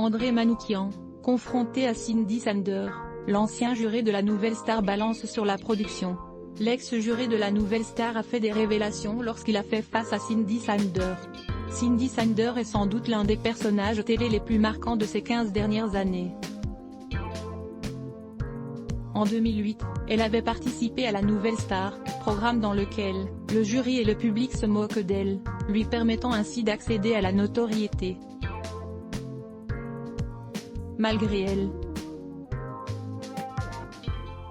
André Manoukian, confronté à Cindy Sander, l'ancien juré de la Nouvelle Star balance sur la production. L'ex-juré de la Nouvelle Star a fait des révélations lorsqu'il a fait face à Cindy Sander. Cindy Sander est sans doute l'un des personnages télé les plus marquants de ces 15 dernières années. En 2008, elle avait participé à la Nouvelle Star, programme dans lequel le jury et le public se moquent d'elle, lui permettant ainsi d'accéder à la notoriété. Malgré elle.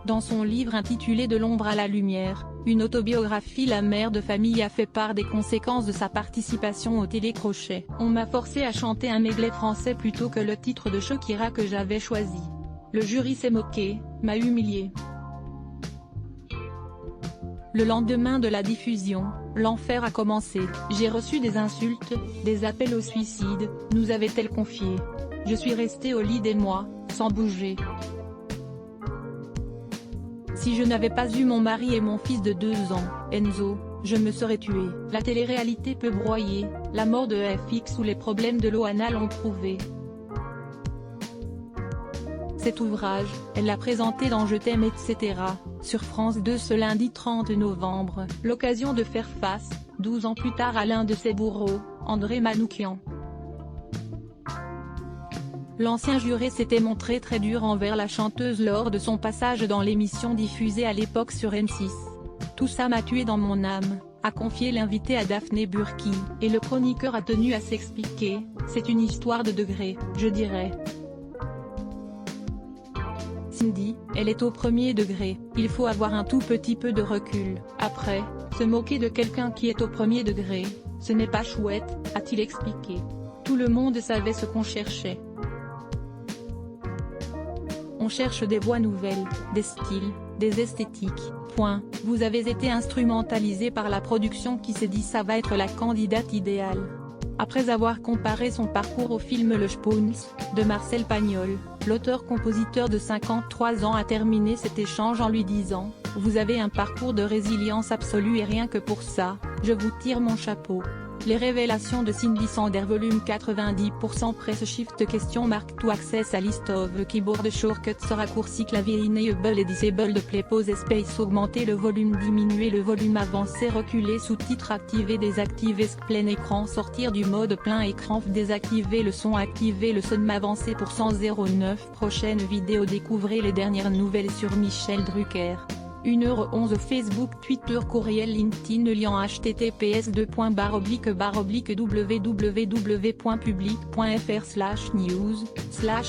Dans son livre intitulé De l'ombre à la lumière, une autobiographie, la mère de famille a fait part des conséquences de sa participation au télécrochet. On m'a forcé à chanter un medley français plutôt que le titre de Shakira que j'avais choisi. Le jury s'est moqué, m'a humilié. Le lendemain de la diffusion, l'enfer a commencé. J'ai reçu des insultes, des appels au suicide, nous avait-elle confié. Je suis restée au lit des mois, sans bouger. Si je n'avais pas eu mon mari et mon fils de 2 ans, Enzo, je me serais tuée. La télé-réalité peut broyer, la mort de FX ou les problèmes de Loana l'ont prouvé. Cet ouvrage, elle l'a présenté dans Je t'aime etc., sur France 2 ce lundi 30 novembre, l'occasion de faire face, 12 ans plus tard à l'un de ses bourreaux, André Manoukian. L'ancien juré s'était montré très dur envers la chanteuse lors de son passage dans l'émission diffusée à l'époque sur M6. Tout ça m'a tué dans mon âme, a confié l'invité à Daphné Burki, et le chroniqueur a tenu à s'expliquer, c'est une histoire de degrés, je dirais. Cindy, elle est au premier degré, il faut avoir un tout petit peu de recul. Après, se moquer de quelqu'un qui est au premier degré, ce n'est pas chouette, a-t-il expliqué. Tout le monde savait ce qu'on cherchait. On cherche des voix nouvelles, des styles, des esthétiques, point. Vous avez été instrumentalisé par la production qui s'est dit ça va être la candidate idéale. Après avoir comparé son parcours au film Le Spoons, de Marcel Pagnol, l'auteur-compositeur de 53 ans a terminé cet échange en lui disant « Vous avez un parcours de résilience absolue et rien que pour ça, je vous tire mon chapeau ». Les révélations de Cindy Sander volume 90% Press Shift question marque to access a list of keyboard shortcuts raccourci clavier enable et disable play pause space augmenter le volume diminuer le volume avancer reculer sous-titres activer désactiver plein écran sortir du mode plein écran désactiver le son avancer pour 109 prochaine vidéo découvrez les dernières nouvelles sur Michel Drucker. 1h11 Facebook Twitter courriel LinkedIn lien https://www.public.fr/news/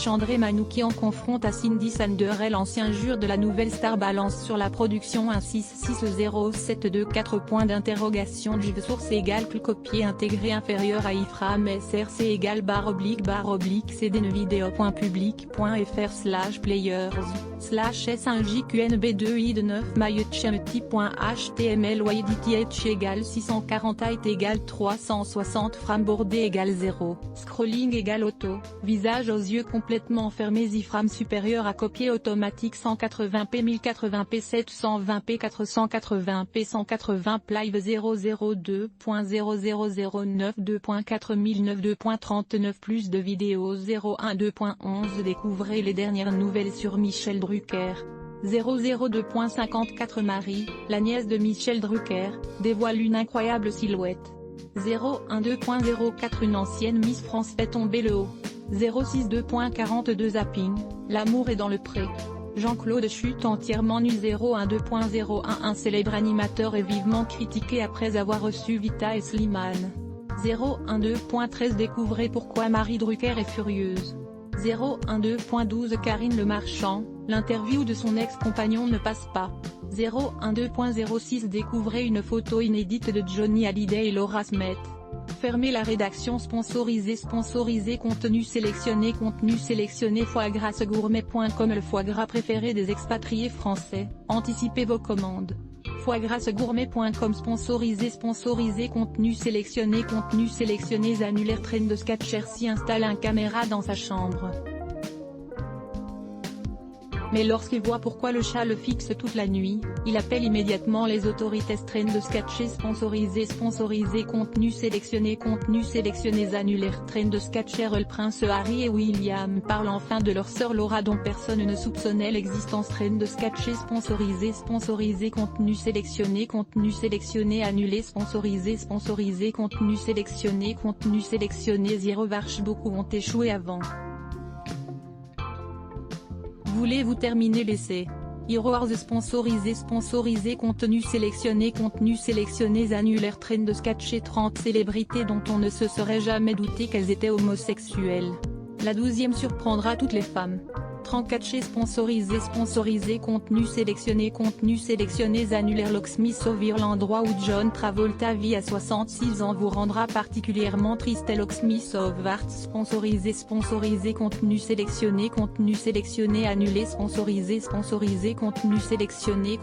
André Manoukian confronte à Cindy Sander et l'ancien juré de la Nouvelle Star balance sur la production 1660724 points d'interrogation Div source égale copier intégré inférieur à iframe src égale /cdnvideo.public.fr/players/s1jqnb2id9 myutchmt.html width égale 640 height égale 360 frame bordé égale 0, scrolling égale auto, visage aux yeux complètement fermés iframe supérieur à copier automatique 180p 1080p 720p 480p 180 live 002.0009 2.4009 2.39 plus de vidéos 012.11 découvrez les dernières nouvelles sur Michel Drucker. 002.54 Marie, la nièce de Michel Drucker, dévoile une incroyable silhouette. 012.04 Une ancienne Miss France fait tomber le haut. 062.42 Zapping, l'amour est dans le pré. Jean-Claude chute entièrement nu 012.01 Un célèbre animateur est vivement critiqué après avoir reçu Vita et Slimane. 012.13 Découvrez pourquoi Marie Drucker est furieuse. 012.12 Karine Le Marchand, l'interview de son ex-compagnon ne passe pas. 012.06 Découvrez une photo inédite de Johnny Hallyday et Laura Smet. Fermez la rédaction sponsorisée contenu sélectionné foigrassegourmet.com Le foie gras préféré des expatriés français, anticipez vos commandes. Foigrassegourmet.com sponsorisé contenu sélectionné annulaire train de Sketcher s'y installe un caméra dans sa chambre. Mais lorsqu'il voit pourquoi le chat le fixe toute la nuit, il appelle immédiatement les autorités. Train de sketcher sponsorisé contenu sélectionné annulaire. Train de sketcher. Le prince Harry et William parlent enfin de leur sœur Laura dont personne ne soupçonnait l'existence. Train de sketcher sponsorisé contenu sélectionné annulé sponsorisé contenu sélectionné The revanche. Beaucoup ont échoué avant. Voulez-vous terminer l'essai? Heroes sponsorisé contenu sélectionné annulaire. Train de sketcher 30 célébrités dont on ne se serait jamais douté qu'elles étaient homosexuelles. La 12e surprendra toutes les femmes. 34 sponsorisé contenu sélectionné annulaire. Locksmith Over. L'endroit où John Travolta vit à 66 ans vous rendra particulièrement triste. Locksmith Over sponsorisé contenu sélectionné annulé sponsorisé contenu sélectionné